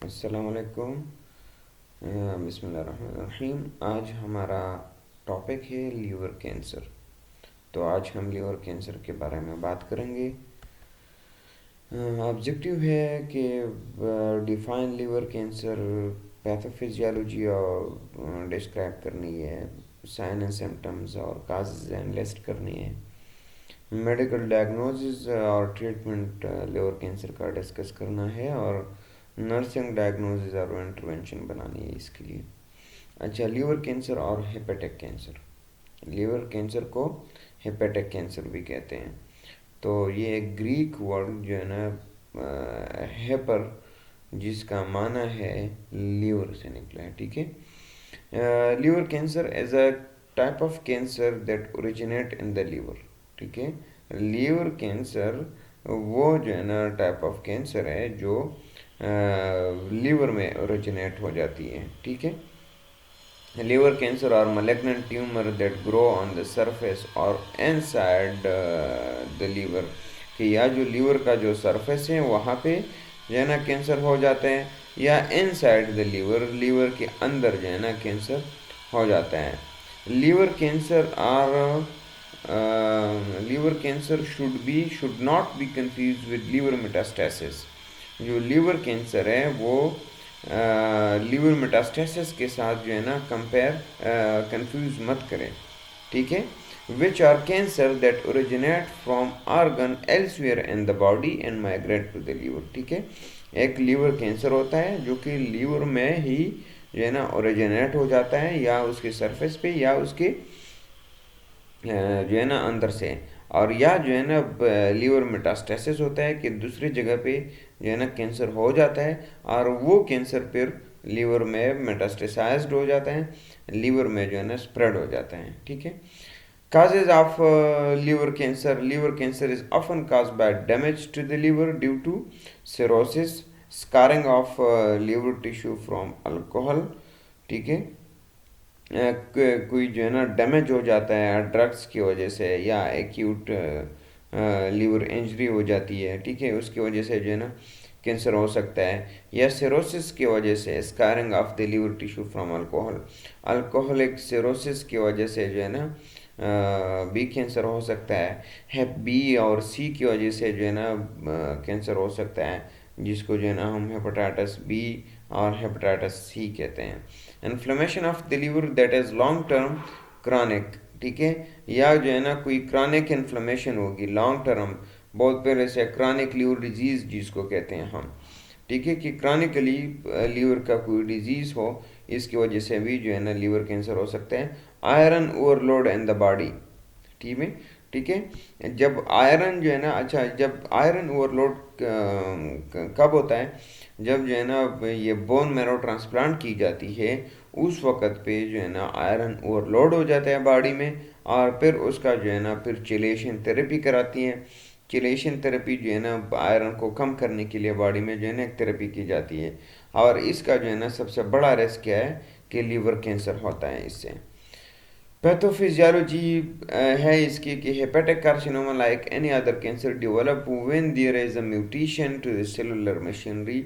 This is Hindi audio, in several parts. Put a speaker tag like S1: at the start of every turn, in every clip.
S1: अस्सलाम वालेकुम। बिस्मिल्लाहिर्रहमानिर्रहीम। आज हमारा टॉपिक है लीवर कैंसर। तो आज हम लीवर कैंसर के बारे में बात करेंगे। ऑब्जेक्टिव है कि डिफाइन लीवर कैंसर, पैथोफिजियोलॉजी और डिस्क्राइब करनी है, साइन एंड सिम्टम्स और काजेज एंड लिस्ट करनी है, मेडिकल डायग्नोसिस और ट्रीटमेंट लिवर कैंसर का डिस्कस करना है, और नर्सिंग डायग्नोसिस और इंटरवेंशन बनानी है इसके लिए। अच्छा, लीवर कैंसर और हेपेटिक कैंसर। लीवर कैंसर को हेपेटिक कैंसर भी कहते हैं। तो ये एक ग्रीक वर्ड जो है ना, हेपर, जिसका माना है लीवर से निकला है। ठीक है। Liver cancer is a type of cancer that originate in the liver. ठीक है। लीवर कैंसर वो जो है ना टाइप ऑफ कैंसर है जो लीवर में ओरिजिनेट हो जाती है। ठीक है। लिवर कैंसर और malignant tumor that grow on the surface और inside the liver, कि या जो लीवर का जो सरफेस है वहाँ पे जो है ना कैंसर हो जाते हैं, या इनसाइड द लीवर, लीवर के अंदर जो है ना कैंसर हो जाता है। Liver cancer or liver cancer should not be confuse with liver metastasis. जो लीवर कैंसर है वो लीवर मेटास्टेसिस के साथ जो है ना कंफ्यूज मत करें। ठीक है। Which are cancer that originate from organ elsewhere in the body and migrate to the liver. ठीक है। एक लीवर कैंसर होता है जो कि लीवर में ही जो है ना ओरिजिनेट हो जाता है, या उसके सरफेस पे, या उसके जो है ना अंदर से, और या जो है ना लीवर मेटास्टेसिस होता है कि दूसरी जगह पे जो है ना कैंसर हो जाता है, और वो कैंसर फिर लीवर में मेटास्टेसाइज्ड हो जाता है, लीवर में जो है ना स्प्रेड हो जाता है। ठीक है। Causes of liver cancer is often caused by damage to the liver due to cirrhosis, scarring of liver tissue from alcohol। ठीक है। कोई जो है ना डैमेज हो जाता है ड्रग्स की वजह से, या एक्यूट लीवर इंजरी हो जाती है। ठीक है। उसकी वजह से जो है ना कैंसर हो सकता है, या सिरोसिस की वजह से, scarring of the liver tissue from alcohol, alcoholic cirrhosis की वजह से जो है ना बी कैंसर हो सकता है। हेप बी और सी की वजह से जो है ना कैंसर हो सकता है, जिसको जो है ना हम हेपेटाइटिस बी और हेपेटाइटिस सी कहते हैं। Inflammation of the liver that is long term chronic. ठीक है। या जो है ना कोई क्रॉनिक इन्फ्लेमेशन होगी लॉन्ग टर्म, बहुत पहले से, क्रॉनिक लिवर डिजीज जिसको कहते हैं हम। ठीक है। कि क्रॉनिकली लीवर का कोई डिजीज हो, इसकी वजह से भी जो है ना लीवर कैंसर हो सकता है। Iron overload in the body. ठीक है। ठीक है। जब आयरन जो है ना, अच्छा, जब आयरन ओवरलोड कब होता है, जब जो है ना ये बोन मैरो ट्रांसप्लांट की जाती है, उस वक़्त पे जो है ना आयरन ओवरलोड हो जाता है बॉडी में, और फिर उसका जो है ना फिर चिलेशन थेरेपी कराती हैं। चिलेशन थेरेपी जो है ना आयरन को कम करने के लिए बॉडी में जो है ना एक थेरेपी की जाती है, और इसका जो है ना सबसे बड़ा रिस्क क्या है कि लीवर कैंसर होता है इससे। पैथोफिजियोलॉजी है इसकी कि hepatic carcinoma like any other cancer develop when there is a mutation to the cellular machinery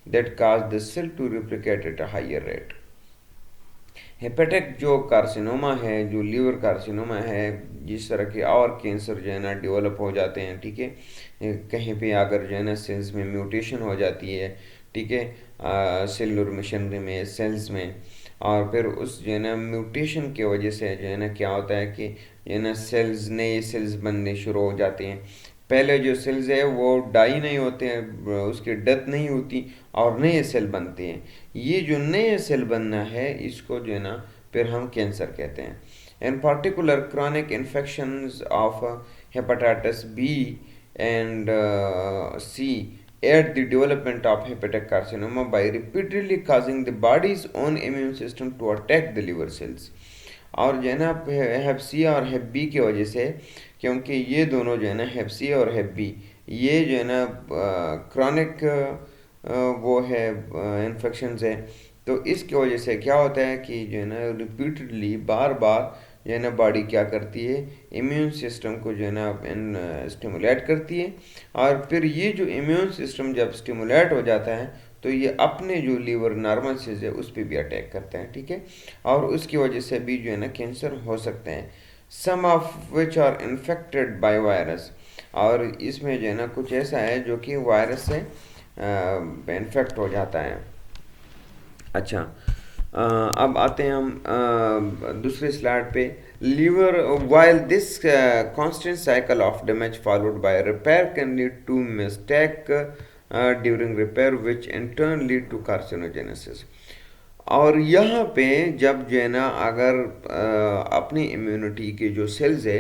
S1: that cause the cell to replicate at a higher rate. Hepatic जो कार्सिनोमा है, जो लीवर कार्सिनोमा है, जिस तरह के और कैंसर जो है ना डेवलप हो जाते हैं। ठीक है। कहीं पे अगर जो है ना सेल्स में म्यूटेशन हो जाती है, ठीक है, सेलुलर मशीनरी में, सेल्स में, और फिर उस जो है ना म्यूटेशन की वजह से जो है ना क्या होता है कि जो है ना सेल्स, नए सेल्स बनने शुरू हो जाते हैं। पहले जो सेल्स है वो डाई नहीं होते हैं, उसकी डेथ नहीं होती, और नए सेल बनते हैं। ये जो नए सेल बनना है, इसको जो है ना फिर हम कैंसर कहते हैं। In particular chronic infections of hepatitis B and C aid the development of hepatic carcinoma by repeatedly causing the body's own immune system to attack the liver cells। और जो है ना हेप सी और हेप बी की वजह से, क्योंकि ये दोनों जो है ना हेप सी और हेप बी, ये जो है ना क्रॉनिक वो है इन्फेक्शंस है, तो इसकी वजह से क्या होता है कि जो है ना रिपीटेडली, बार बार जो है ना बॉडी क्या करती है, इम्यून सिस्टम को जो है ना स्टिमुलेट करती है, और फिर ये जो इम्यून सिस्टम जब स्टिमुलेट हो जाता है, तो ये अपने जो लीवर नॉर्मल सेल्स है उस पर भी अटैक करते हैं, ठीक है, और उसकी वजह से भी जो है ना कैंसर हो सकते हैं। Some of which are infected by virus, और इसमें जो है ना कुछ ऐसा है जो कि वायरस से इन्फेक्ट हो जाता है। अच्छा, अब आते हैं हम दूसरे स्लाइड पे। Liver, while this constant cycle of damage followed by repair can lead to mistake during repair which in turn lead to carcinogenesis. और यहाँ पे जब जो है ना अगर अपनी इम्यूनिटी के जो सेल्स है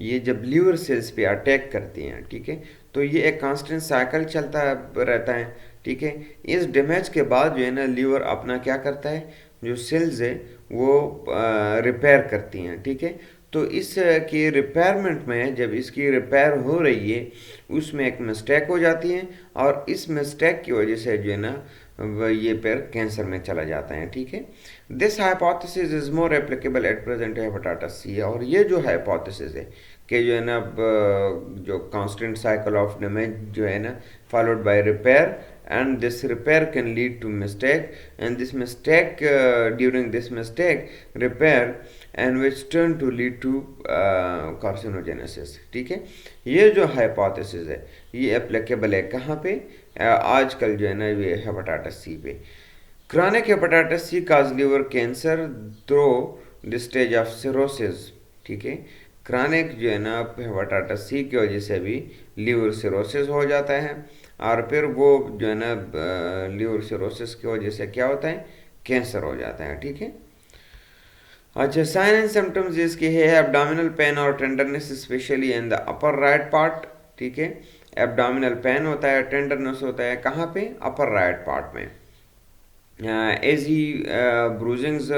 S1: ये जब लीवर सेल्स पे अटैक करती हैं, ठीक है, तो ये एक कांस्टेंट साइकिल चलता रहता है, ठीक है। इस डैमेज के बाद जो है ना लीवर अपना क्या करता है, जो सेल्स है वो रिपेयर करती हैं, ठीक है। तो इस की रिपेयरमेंट में जब इसकी रिपेयर हो रही है उसमें एक मिस्टेक हो जाती है, और इस मिस्टेक की वजह से जो है ना ये पैर कैंसर में चला जाता है, ठीक है। This hypothesis is more applicable at present hepatitis C. और ये जो हाइपोथेसिस है कि जो है ना जो कांस्टेंट साइकिल ऑफ डैमेज जो है ना followed by repair, and this repair can lead to mistake, and this mistake during this mistake repair and which turn to lead to carcinogenesis, ठीक है। ये जो हाइपोथेसिस है ये एप्लीकेबल है कहाँ पे, आजकल जो है ना ये हेपेटाइटिस सी पे। Chronic hepatitis C cause liver cancer through the stage of cirrhosis, ठीक है। क्रॉनिक जो है ना हेपेटाइटिस सी की वजह से भी लिवर सिरोसिस हो जाता है, और फिर वो जो है ना लीवर सिरोसिस की वजह से क्या होता है, कैंसर हो जाता है, ठीक है। अच्छा, साइन एंड सिम्टम्स इसके है एब्डोमिनल पेन और tenderness specially in the upper right part, ठीक है। एब्डोमिनल पेन होता है, टेंडरनेस होता है कहाँ पे, अपर राइट पार्ट में। एजी ब्रूजिंग्स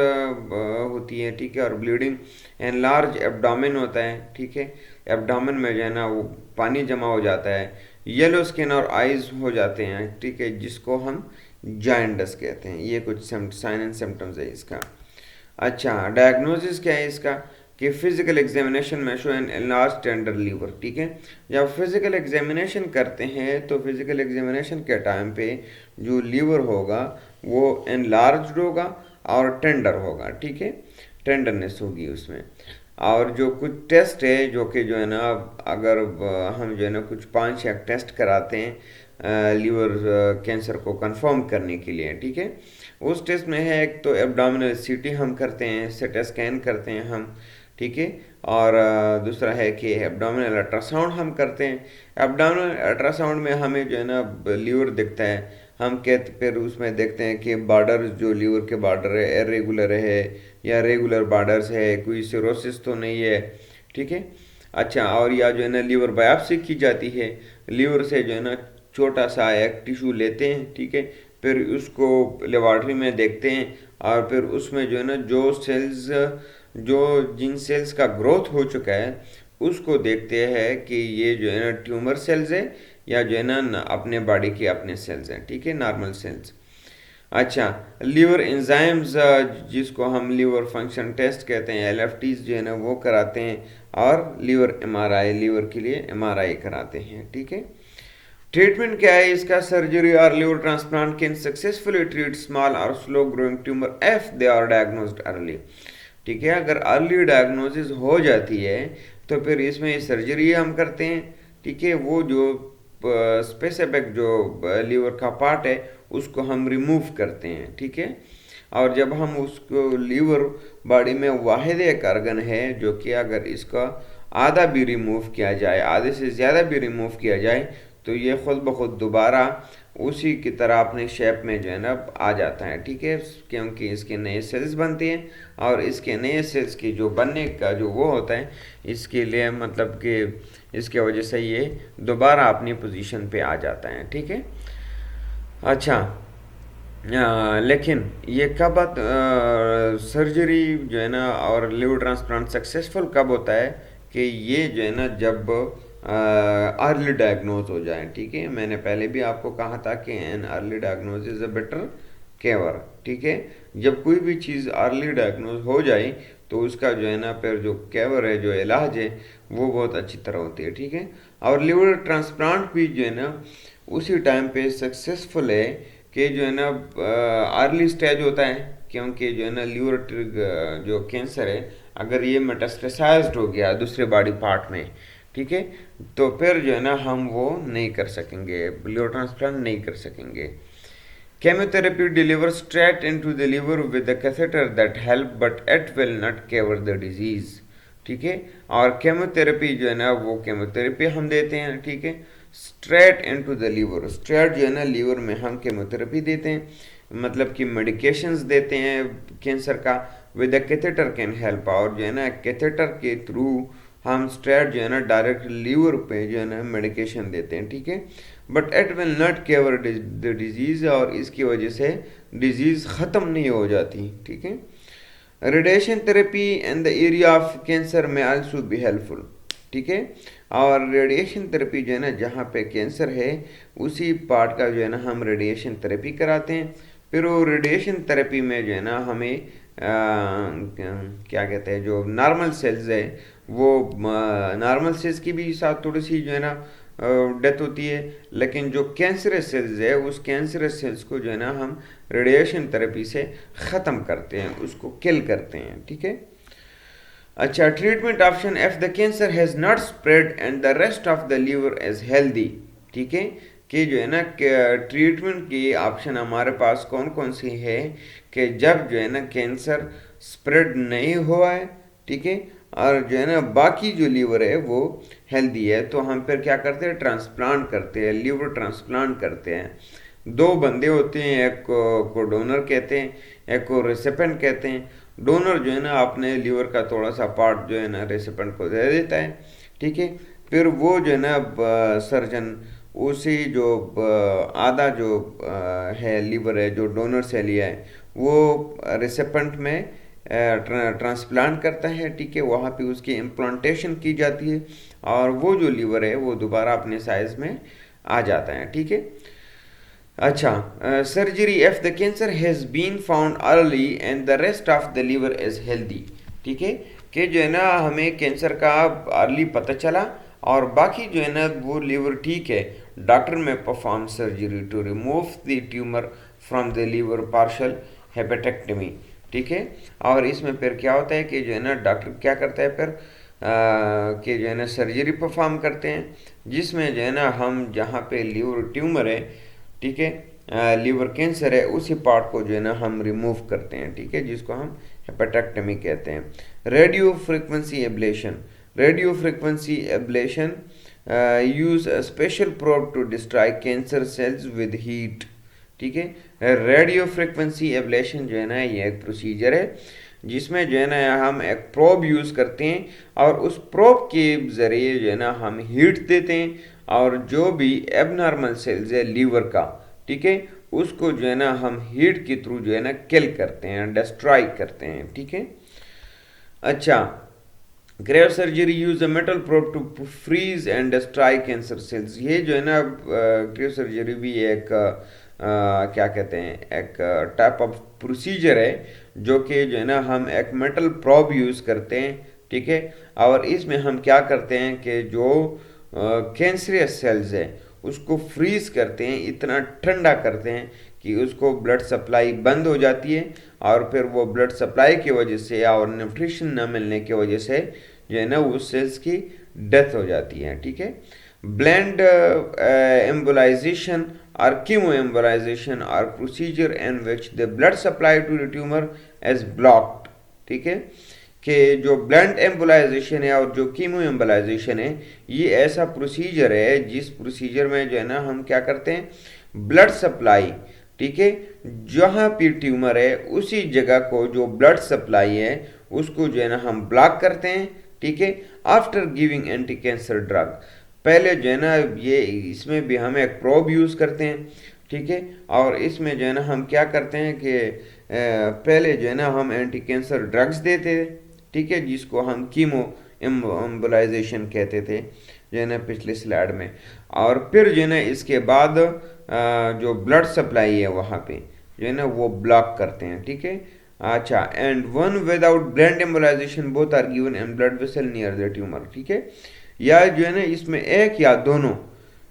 S1: होती है, ठीक है, और ब्लीडिंग एंड लार्ज एब्डोमेन होता है, ठीक है। एब्डोमेन में जो है ना वो पानी जमा हो जाता है, येलो स्किन और आइज हो जाते हैं, ठीक है, जिसको हम जॉइंटिस कहते हैं। ये कुछ साइन एंड सिम्टम्स है इसका। अच्छा, डायग्नोसिस क्या है इसका कि फिजिकल एग्जामिनेशन में show an enlarge tender liver, ठीक है। जब फिजिकल एग्जामिनेशन करते हैं तो फिजिकल एग्जामिनेशन के टाइम पे जो लीवर होगा वो एनलार्ज होगा और टेंडर होगा, ठीक है, टेंडरनेस होगी उसमें। और जो कुछ टेस्ट है जो कि जो है ना अगर हम जो है ना कुछ 5 टेस्ट कराते हैं लीवर कैंसर को कंफर्म करने के लिए, ठीक है। उस टेस्ट में है एक तो एब्डोमिनल सीटी हम करते हैं, सीटी स्कैन करते हैं हम, ठीक है, और दूसरा है कि एब्डोमिनल अल्ट्रासाउंड हम करते हैं। एब्डोमिनल अल्ट्रासाउंड में हमें जो है ना लीवर दिखता है, हम कहते फिर उसमें देखते हैं कि बॉर्डर जो लीवर के बॉर्डर है इरेगुलर है या रेगुलर बॉर्डर्स है, कोई सिरोसिस तो नहीं है, ठीक है। अच्छा, और या जो है ना लीवर बायोप्सी की जाती है, लीवर से जो है ना छोटा सा एक टिश्यू लेते हैं, ठीक है, फिर उसको लेबॉर्ट्री में देखते हैं, और फिर उसमें जो है ना जो सेल्स जो जिन सेल्स का ग्रोथ हो चुका है उसको देखते हैं कि ये जो है ना ट्यूमर सेल्स है या जो है ना अपने बॉडी के अपने सेल्स हैं, ठीक है, नॉर्मल सेल्स। अच्छा, लीवर एंजाइम्स जिसको हम लीवर फंक्शन टेस्ट कहते हैं, एलएफटीज जो है ना वो कराते हैं, और लीवर एमआरआई, लीवर के लिए एमआरआई कराते हैं, ठीक है। ट्रीटमेंट क्या है इसका, सर्जरी और liver transplant can successfully treat small और slow growing tumour if they are diagnosed early, ठीक है। अगर अर्ली डायग्नोसिस हो जाती है तो फिर इसमें सर्जरी हम करते हैं, ठीक है। वो जो स्पेसिफिक जो लीवर का पार्ट है उसको हम रिमूव करते हैं, ठीक है। और जब हम उसको लीवर बॉडी में वाहिद एक ऑर्गन है जो कि अगर इसका आधा भी रिमूव किया जाए, आधे से ज़्यादा भी रिमूव किया जाए, तो ये खुद ब खुद दोबारा उसी की तरह अपने शेप में जो है ना आ जाता है, ठीक है, क्योंकि इसके नए सेल्स बनते हैं, और इसके नए सेल्स की जो बनने का जो वो होता है इसके लिए मतलब कि इसके वजह से ये दोबारा अपनी पोजीशन पे आ जाता है, ठीक है। अच्छा, लेकिन ये कब सर्जरी जो है ना और लिवर ट्रांसप्लांट सक्सेसफुल कब होता है कि ये जो है ना जब अर्ली डायग्नोज हो जाए, ठीक है। मैंने पहले भी आपको कहा था कि an early diagnose is a better care, ठीक है। जब कोई भी चीज़ अर्ली डायग्नोज हो जाए तो उसका जो है ना फिर जो केयर है, जो इलाज है, वो बहुत अच्छी तरह होती है, ठीक है। और लिवर ट्रांसप्लांट भी जो है ना उसी टाइम पे सक्सेसफुल है कि जो है ना अर्ली स्टेज होता है, क्योंकि जो है ना लीवर जो कैंसर है, अगर ये मेटास्टेसाइज्ड हो गया दूसरे बॉडी पार्ट में, ठीक है, तो फिर जो है ना हम वो नहीं कर सकेंगे, लीवर ट्रांसप्लांट नहीं कर सकेंगे। Chemotherapy delivers straight into the liver with a catheter that help but it will not cure the disease। ठीक है, और केमोथेरेपी जो है ना वो केमोथेरेपी हम देते हैं, ठीक है, straight into the liver, straight जो है ना लीवर में हम केमोथेरेपी देते हैं, मतलब कि मेडिकेशंस देते हैं कैंसर का, with a catheter can help, और जो है ना कैथेटर के थ्रू हम स्ट्रेट जो है ना डायरेक्ट लीवर पे जो है ना मेडिकेशन देते हैं, ठीक है, but it will not cure the disease, और इसकी वजह से डिजीज़ ख़त्म नहीं हो जाती, ठीक है। Radiation therapy in the area of cancer में आल्सो बी हेल्पफुल, ठीक है, और रेडिएशन थेरेपी जो है ना जहाँ पे कैंसर है उसी पार्ट का जो है ना हम रेडिएशन थेरेपी कराते हैं। फिर वो रेडिएशन थेरेपी में जो है ना हमें क्या कहते हैं, जो नॉर्मल सेल्स है वो नॉर्मल सेल्स की भी साथ थोड़ी सी जो है ना डेथ होती है, लेकिन जो कैंसरस सेल्स है उस कैंसरस सेल्स को जो है ना हम रेडिएशन थेरेपी से ख़त्म करते हैं, उसको किल करते हैं, ठीक है। अच्छा, treatment option if the cancer has not spread and the rest of the liver is healthy, ठीक है, कि जो है ना ट्रीटमेंट की ऑप्शन हमारे पास कौन कौन सी है, कि जब जो है ना कैंसर स्प्रेड नहीं हुआ है, ठीक है, और जो है ना बाकी जो लीवर है वो हेल्दी है, तो हम फिर क्या करते हैं, ट्रांसप्लांट करते हैं, लीवर ट्रांसप्लांट करते हैं। दो बंदे होते हैं, एक को डोनर कहते हैं, एक को रेसिपेंट कहते हैं। डोनर जो है ना अपने लीवर का थोड़ा सा पार्ट जो है ना रेसिपेंट को दे देता है, ठीक है, फिर वो जो है ना सर्जन उसी जो आधा जो है लीवर है जो डोनर से लिया है वो रेसिपेंट में ट्रांसप्लांट करता है, ठीक है, वहाँ पे उसकी इम्प्लांटेशन की जाती है और वो जो लीवर है वो दोबारा अपने साइज में आ जाता है, ठीक है। अच्छा, surgery if the cancer has been found early and the rest of the liver is healthy, ठीक है, कि जो है ना हमें कैंसर का अर्ली पता चला और बाकी जो है ना वो लीवर ठीक है, doctor may perform surgery to remove the tumour from the liver, partial hepatectomy, ठीक है। और इसमें फिर क्या होता है कि जो है ना डॉक्टर क्या करता है फिर कि जो है ना सर्जरी परफॉर्म करते हैं, जिसमें जो है ना हम जहाँ पे लीवर ट्यूमर है, ठीक है, लीवर कैंसर है, उसी पार्ट को जो है ना हम रिमूव करते हैं, ठीक है, जिसको हम हेपेटेक्टमी कहते हैं। Radio frequency ablation, radio frequency ablation use a special probe to destroy cancer cells with heat, ठीक है। रेडियो फ्रिक्वेंसी एब्लेशन जो है ना ये एक प्रोसीजर है जिसमें जो है ना हम एक प्रोब यूज़ करते हैं और उस प्रोब के ज़रिए जो है ना हम हीट देते हैं और जो भी एबनॉर्मल सेल्स है लीवर का, ठीक है, उसको जो है ना हम हीट के थ्रू जो है ना किल करते हैं, डिस्ट्रॉय करते हैं, ठीक है। अच्छा, cryo surgery use a metal probe to freeze and destroy cancer cells, ये जो है ना क्रायो सर्जरी भी एक क्या कहते हैं, एक टाइप ऑफ प्रोसीजर है जो कि जो है ना हम एक मेटल प्रोब यूज़ करते हैं, ठीक है, और इसमें हम क्या करते हैं कि जो कैंसरियस सेल्स है उसको फ्रीज करते हैं, इतना ठंडा करते हैं कि उसको ब्लड सप्लाई बंद हो जाती है और फिर वो ब्लड सप्लाई की वजह से और न्यूट्रिशन न मिलने की वजह से जो है ना उस सेल्स की डेथ हो जाती है, ठीक है। Blend embolization or chemoembolization or procedure in which the blood supply to the tumor is blocked, ठीक है, कि जो ब्लड एम्बोलाइजेशन है और जो कीमो एम्बोलाइजेशन है ये ऐसा प्रोसीजर है जिस प्रोसीजर में जो है ना हम क्या करते हैं, ब्लड सप्लाई, ठीक है, जहाँ पे ट्यूमर है उसी जगह को जो ब्लड सप्लाई है उसको जो है ना हम ब्लॉक करते हैं, ठीक है, after giving anti cancer drug. पहले जो है ना ये इसमें भी हम एक प्रोब यूज़ करते हैं, ठीक है, और इसमें जो है ना हम क्या करते हैं कि पहले जो है ना हम एंटी कैंसर ड्रग्स देते थे, ठीक है, जिसको हम कीमो एम्बोलाइजेशन कहते थे जो है ना पिछले स्लाइड में, और फिर जो है ना इसके बाद जो ब्लड सप्लाई है वहाँ पे जो है ना वो ब्लॉक करते हैं, ठीक है। अच्छा, and one without blood embolization both are given in blood vessel near the tumour, ठीक है, या जो है ना इसमें एक या दोनों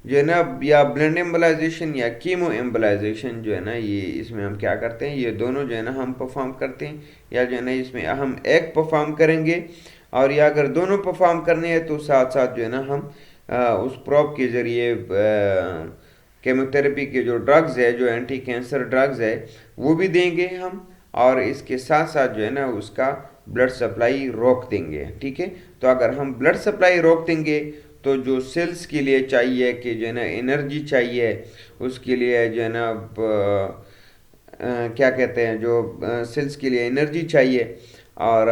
S1: जो है ना, या ब्लड एम्बलाइजेशन या कीमो एम्बलाइजेशन जो है ना, ये इसमें हम क्या करते हैं, ये दोनों जो है ना हम परफॉर्म करते हैं, या जो है ना इसमें हम एक परफॉर्म करेंगे, और या अगर दोनों परफॉर्म करने हैं तो साथ साथ जो है ना हम उस प्रॉब के ज़रिए केमोथेरेपी के जो ड्रग्स है, जो एंटी कैंसर ड्रग्स है, वो भी देंगे हम, और इसके साथ साथ जो है ना उसका ब्लड सप्लाई रोक देंगे। ठीक है, तो अगर हम ब्लड सप्लाई रोक देंगे तो जो सेल्स के लिए चाहिए कि जो है ना एनर्जी चाहिए, उसके लिए जो है ना क्या कहते हैं, जो सेल्स के लिए एनर्जी चाहिए और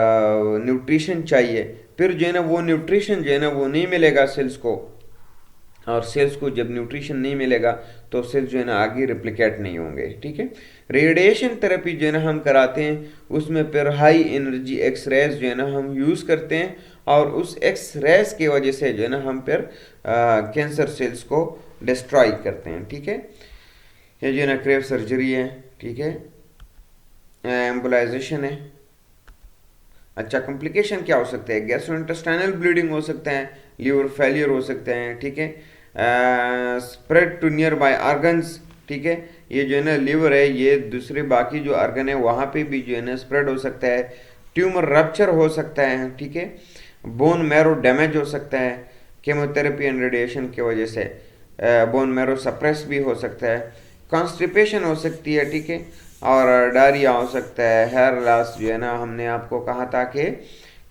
S1: न्यूट्रिशन चाहिए, फिर जो है ना वो न्यूट्रिशन जो है ना वो नहीं मिलेगा सेल्स को, और सेल्स को जब न्यूट्रिशन नहीं मिलेगा तो सेल्स जो है ना आगे रिप्लिकेट नहीं होंगे। ठीक है, रेडिएशन थेरेपी जो है ना हम कराते हैं, उसमें फिर हाई एनर्जी एक्स रेज जो है ना हम यूज़ करते हैं, और उस एक्स रेज की वजह से जो है ना हम फिर कैंसर सेल्स को डिस्ट्रॉय करते हैं। ठीक है, ये जो है ना क्रेव सर्जरी है। ठीक है, एम्बुलाइजेशन है। अच्छा, कॉम्प्लिकेशन क्या हो सकते हैं, गैस्ट्रोइंटेस्टाइनल ब्लीडिंग हो सकते हैं, लीवर फेलियर हो सकते हैं। ठीक है, spread to nearby organs. ठीक है, ये जो है ना लीवर है, ये दूसरे बाकी जो ऑर्गन है वहाँ पे भी जो है ना स्प्रेड हो सकता है। ट्यूमर रप्चर हो सकता है। ठीक है, बोन मैरो डैमेज हो सकता है केमोथेरेपी एंड रेडिएशन की वजह से, बोन मैरो सप्रेस भी हो सकता है, कॉन्स्टिपेशन हो सकती है। ठीक है, और डायरिया हो सकता है, हेयर लॉस जो है ना, हमने आपको कहा था कि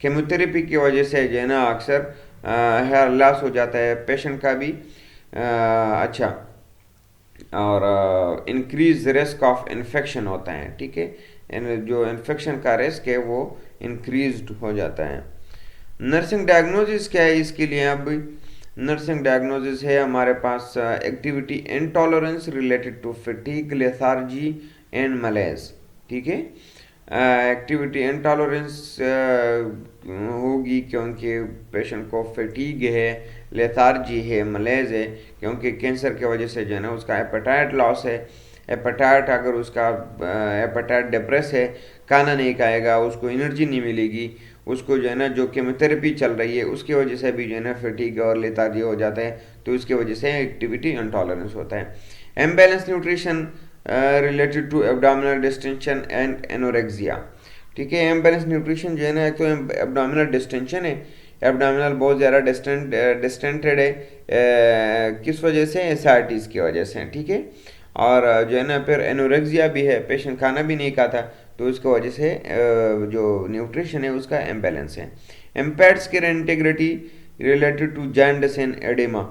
S1: केमोथेरेपी की वजह से जो है ना अक्सर हेयर लॉस हो जाता है पेशेंट का भी। अच्छा, और इंक्रीज रिस्क ऑफ इन्फेक्शन होता है। ठीक है, जो इन्फेक्शन का रिस्क है वो इंक्रीज हो जाता है। नर्सिंग डायग्नोसिस क्या है इसके लिए, अब नर्सिंग डायग्नोसिस है हमारे पास activity intolerance related to fatigue, lethargy and malaise. ठीक है, एक्टिविटी इंटॉलरेंस होगी क्योंकि पेशेंट को फटीग है, लेथार्जी है, मलेज है, क्योंकि कैंसर की वजह से जो है ना उसका एपेटाइट लॉस है। एपेटाइट, अगर उसका एपेटाइट डिप्रेस है, खाना नहीं खाएगा, उसको एनर्जी नहीं मिलेगी, उसको जो है ना जो केमोथेरेपी चल रही है उसकी वजह से भी जो है ना फटीग और लेथार्जी हो जाता है, तो उसकी वजह से एक्टिविटी इंटॉलरेंस होता है। Imbalance nutrition related to abdominal distension and anorexia. ठीक है, एम्बैलेंस न्यूट्रिशन जो है ना, एक तो एब्डोमिनल डिस्टेंशन है, एब्डोमिनल बहुत ज़्यादा डिस्टेंटेड है, किस वजह से, एसाइटिस की वजह से। ठीक है, और जो है ना फिर एनोरेक्सिया भी है, पेशेंट खाना भी नहीं खाता, तो इसकी वजह से जो न्यूट्रिशन है उसका एम्बैलेंस है। Impaired skin integrity related to jaundice and oedema.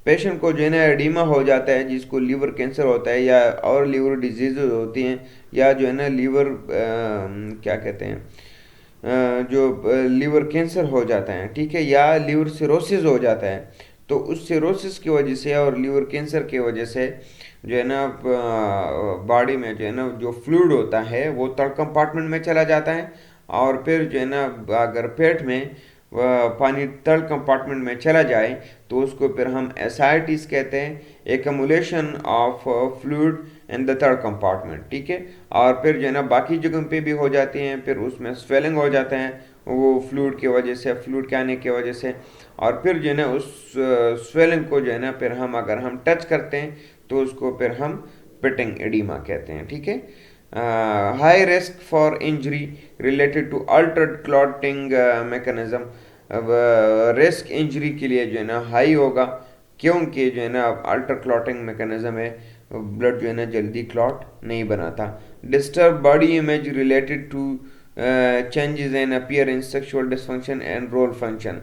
S1: Patient को जो है ना एडिमा हो जाता है, जिसको लीवर कैंसर होता है, या और लीवर डिजीज होती हैं, या जो है ना लीवर क्या कहते हैं, जो लीवर कैंसर हो जाता है। ठीक है, या लीवर सिरोसिस हो जाता है, तो उस सिरोसिस की वजह से और लीवर कैंसर की वजह से जो है ना बॉडी में जो है ना जो फ्लूइड होता है वो थर्ड कंपार्टमेंट में चला जाता है, और फिर जो है ना अगर पेट में पानी थर्ड कंपार्टमेंट में चला जाए तो उसको फिर हम एसाइटिस कहते हैं, accumulation of fluid in the third compartment. ठीक है, और फिर जो है ना बाकी जगह पे भी हो जाती हैं, फिर उसमें स्वेलिंग हो जाते हैं वो फ्लूइड की वजह से, फ्लूइड के आने की वजह से, और फिर जो है ना उस स्वेलिंग को जो है ना फिर हम अगर हम टच करते हैं तो उसको फिर हम पिटिंग एडिमा कहते हैं। ठीक है, high risk for injury related to altered clotting mechanism. अब रिस्क इंजरी के लिए जो है ना हाई होगा, क्योंकि जो है ना अल्टर क्लॉटिंग मैकेनिज्म है, ब्लड जो है ना जल्दी क्लॉट नहीं बनाता। Disturb body image related to changes in appearance, sexual dysfunction and role function.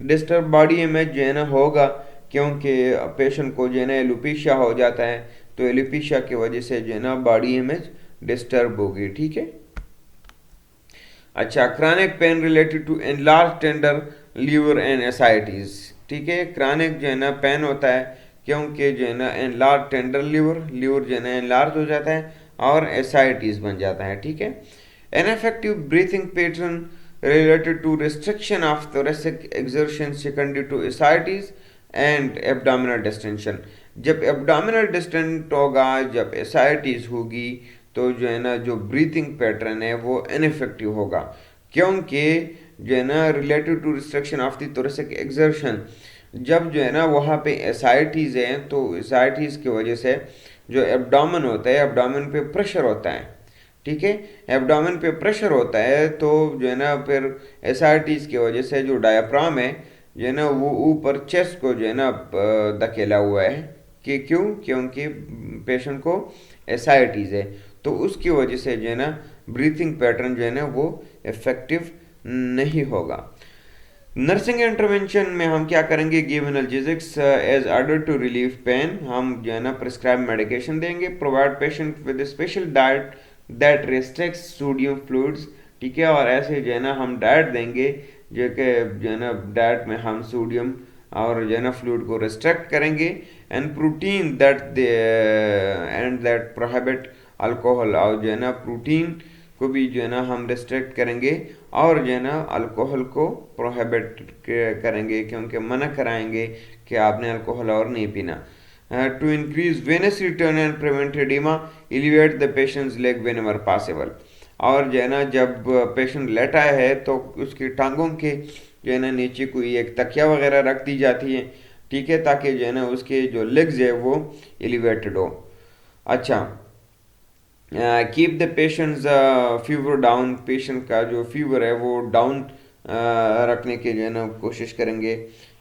S1: Disturb body image जो है ना होगा क्योंकि पेशेंट को जो है ना एलोपेशिया हो जाता है, तो एलोपेशिया की वजह से जो है ना बॉडी इमेज डिस्टर्ब होगी। ठीक है, अच्छा, chronic pain related to enlarge tender liver and ascites. ठीक है, क्रॉनिक जो है ना पेन होता है क्योंकि जो है ना एनलार्ज टेंडर लीवर जो है ना एनलार्ज हो जाता है और एसाइटिस बन जाता है। ठीक है, ineffective breathing pattern related to restriction of thoracic exertion secondary to ascites and abdominal distension। जब abdominal डिस्टेंट होगा, जब ascites होगी, तो जो है ना जो ब्रीथिंग पैटर्न है वो इनफेक्टिव होगा, क्योंकि जो है ना related to restriction of the thoracic exertion, जब जो है ना वहाँ पे एसाइटीज़ हैं, तो एसाइटीज़ की वजह से जो एब्डोमेन होता है, एब्डोमेन पे प्रेशर होता है, ठीक है। एब्डोमेन पे प्रेशर होता है तो जो है ना फिर एसाइटीज़ की वजह से जो डायाफ्राम है जो है ना वो ऊपर चेस्ट को जो है ना धकेला हुआ है। कि क्यों? क्योंकि पेशेंट को एसाइटीज़ है, तो उसकी वजह से जो है ना ब्रीथिंग पैटर्न जो है ना वो इफेक्टिव नहीं होगा। नर्सिंग इंटरवेंशन में हम क्या करेंगे? Give analgesics as order to relieve pain. हम जो है ना प्रिस्क्राइब मेडिकेशन देंगे। Provide patient with special diet that restricts sodium fluids, ठीक है। और ऐसे जो है ना हम डाइट देंगे जो कि जो है ना डाइट में हम सोडियम और जो है ना फ्लूइड को रिस्ट्रिक्ट करेंगे। And protein that prohibit alcohol, और जो है ना प्रोटीन को भी जो है ना हम रिस्ट्रिक्ट करेंगे और जो है ना अल्कोहल को प्रोहिबिट करेंगे, क्योंकि मना कराएंगे कि आपने अल्कोहल और नहीं पीना। To increase venous return and prevent oedema, elevate the patient's leg whenever possible. और जो है ना जब पेशेंट लेटा है तो उसकी टांगों के जो है ना नीचे कोई एक तकिया वगैरह रख दी जाती है, ठीक है, ताकि जो है ना उसके जो लेग्स है वो एलिवेटेड हो। अच्छा, keep the patients fever down. Patient का जो फीवर है वो डाउन रखने के जो है ना कोशिश करेंगे,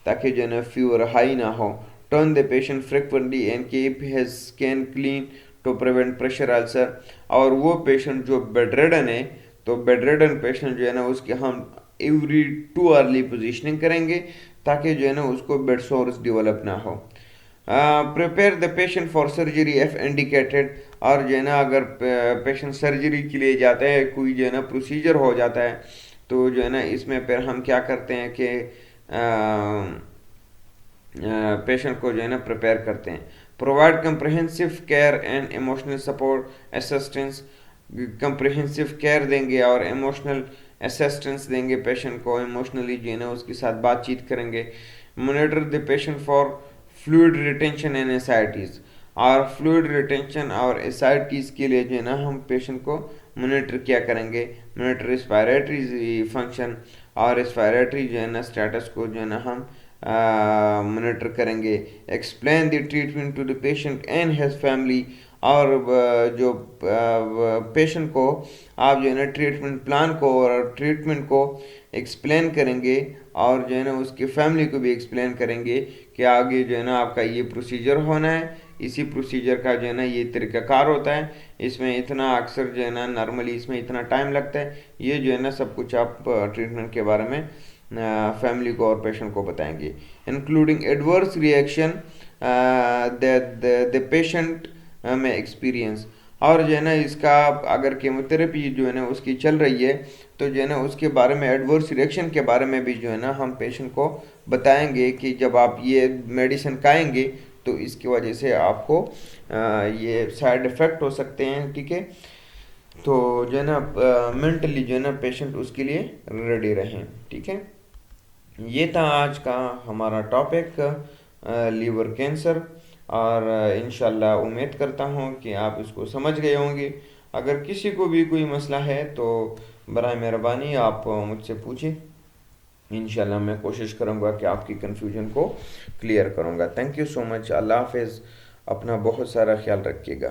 S1: ताकि जो है ना फीवर हाई ना हो। Turn the patient frequently and keep his skin clean to prevent pressure ulcer. और वो पेशेंट जो बेड रेडन है, तो बेड रेडन पेशेंट जो है ना उसके हम एवरी 2 आवर्ली पोजिशनिंग करेंगे, ताकि जो है ना उसको बेड सोर्स डेवलप ना हो। Prepare the patient for surgery F indicated. और जो है ना अगर पेशेंट सर्जरी के लिए जाता है, कोई जो है ना प्रोसीजर हो जाता है, तो जो है ना इसमें फिर हम क्या करते हैं कि पेशेंट को जो है ना प्रिपेयर करते हैं। Provide comprehensive care and emotional support assistance. Comprehensive care देंगे और इमोशनल असिस्टेंस देंगे पेशेंट को, इमोशनली जो है ना उसके साथ बातचीत करेंगे। Monitor the patient for fluid retention and ascites. और फ्लूइड रिटेंशन और एसाइटीज़ के लिए जो है ना हम पेशेंट को मोनिटर क्या करेंगे? मोनिटर रेस्पिरेटरी फंक्शन और रेस्पिरेटरी जो है ना स्टेटस को जो है ना हम मोनिटर करेंगे। Explain the treatment to the patient and his family. और जो पेशेंट को आप जो है ना ट्रीटमेंट प्लान को और ट्रीटमेंट को एक्सप्लेन करेंगे, और जो है ना उसकी फैमिली को भी एक्सप्लेन करेंगे कि आगे जो है ना आपका ये प्रोसीजर होना है, इसी प्रोसीजर का जो है ना ये तरीक़ाकार होता है, इसमें इतना अक्सर जो है ना नॉर्मली इसमें इतना टाइम लगता है। ये जो है ना सब कुछ आप ट्रीटमेंट के बारे में फैमिली को और पेशेंट को बताएंगे। Including adverse reaction the patient में एक्सपीरियंस। और जो है ना इसका अगर केमोथेरेपी जो है ना उसकी चल रही है, तो जो है ना उसके बारे में एडवर्स रिएक्शन के बारे में भी जो है ना हम पेशेंट को बताएंगे कि जब आप ये मेडिसिन खाएंगे तो इसकी वजह से आपको ये साइड इफ़ेक्ट हो सकते हैं, ठीक है। तो जो है ना मेंटली जो है ना पेशेंट उसके लिए रेडी रहें, ठीक है। ये था आज का हमारा टॉपिक, लीवर कैंसर। और इंशाल्लाह उम्मीद करता हूँ कि आप इसको समझ गए होंगे। अगर किसी को भी कोई मसला है तो बराए मेहरबानी आप मुझसे पूछें। इंशाल्लाह मैं कोशिश करूँगा कि आपकी कन्फ्यूजन को क्लियर करूँगा। Thank you so much. अल्लाह हाफिज़। अपना बहुत सारा ख्याल रखिएगा।